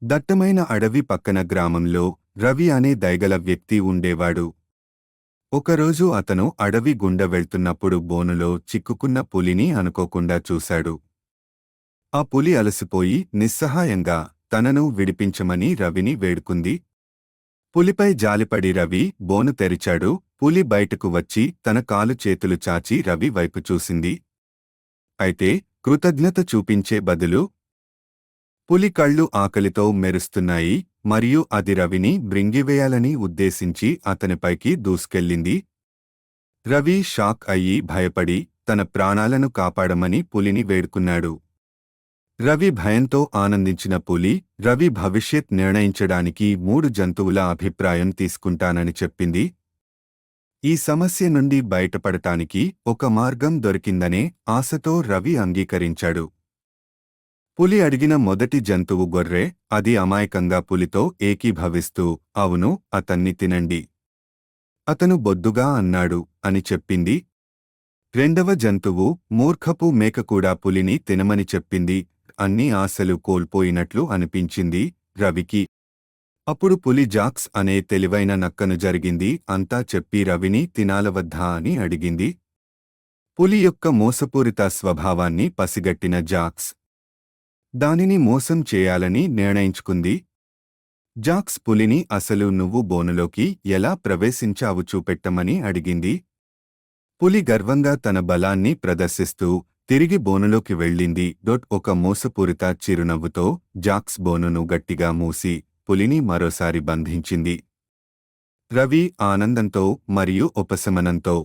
దట్టమైన అడవి పక్కన గ్రామంలో రవి అనే దయగల వ్యక్తి ఉండేవాడు. ఒకరోజు అతను అడవి గుండా వెళ్తున్నప్పుడు బోనులో చిక్కుకున్న పులిని అనుకోకుండా చూశాడు. ఆ పులి అలసిపోయి నిస్సహాయంగా తనను విడిపించమని రవిని వేడుకుంది. పులిపై జాలిపడి రవి బోను తెరిచాడు. పులి బయటకు వచ్చి తన కాలు చేతులు చాచి రవి వైపు చూసింది. అయితే కృతజ్ఞత చూపించే బదులు పులి కళ్ళు ఆకలితో మెరుస్తున్నాయి మరియు అది రవిని బ్రింగివేయాలని ఉద్దేశించి అతనిపైకి దూసుకెళ్ళింది. రవి షాక్ అయ్యి భయపడి తన ప్రాణాలను కాపాడమని పులిని వేడుకున్నాడు. రవి భయంతో ఆనందించిన పులి రవి భవిష్యత్ నిర్ణయించడానికి 3 జంతువుల అభిప్రాయం తీసుకుంటానని చెప్పింది. ఈ సమస్య నుండి బయటపడటానికి ఒక మార్గం దొరికిందనే ఆశతో రవి అంగీకరించాడు. పులి అడిగిన మొదటి జంతువు గొర్రె. అది అమాయకంగా పులితో ఏకీభవిస్తూ అవును, అతన్ని తినండి, అతను బొద్దుగా అన్నాడు అని చెప్పింది. రెండవ జంతువు మూర్ఖపు మేక కూడా పులిని తినమని చెప్పింది. అన్ని ఆశలు కోల్పోయినట్లు అనిపించింది రవికి. అప్పుడు పులి జాక్స్ అనే తెలివైన నక్కను జరిగింది అంతా చెప్పి రవిని తినాలవద్దా అని అడిగింది. పులి యొక్క మోసపూరిత స్వభావాన్ని పసిగట్టిన జాక్స్ దానిని మోసం చేయాలని నిర్ణయించుకుంది. జాక్స్ పులిని అసలు నువ్వు బోనులోకి ఎలా ప్రవేశించావు చూపెట్టమని అడిగింది. పులి గర్వంగా తన బలాన్ని ప్రదర్శిస్తూ తిరిగి బోనులోకి వెళ్ళింది. ఒక మోసపూరిత చిరునవ్వుతో జాక్స్ బోనును గట్టిగా మూసి పులిని మరోసారి బంధించింది. రవి ఆనందంతో మరియు ఉపశమనంతో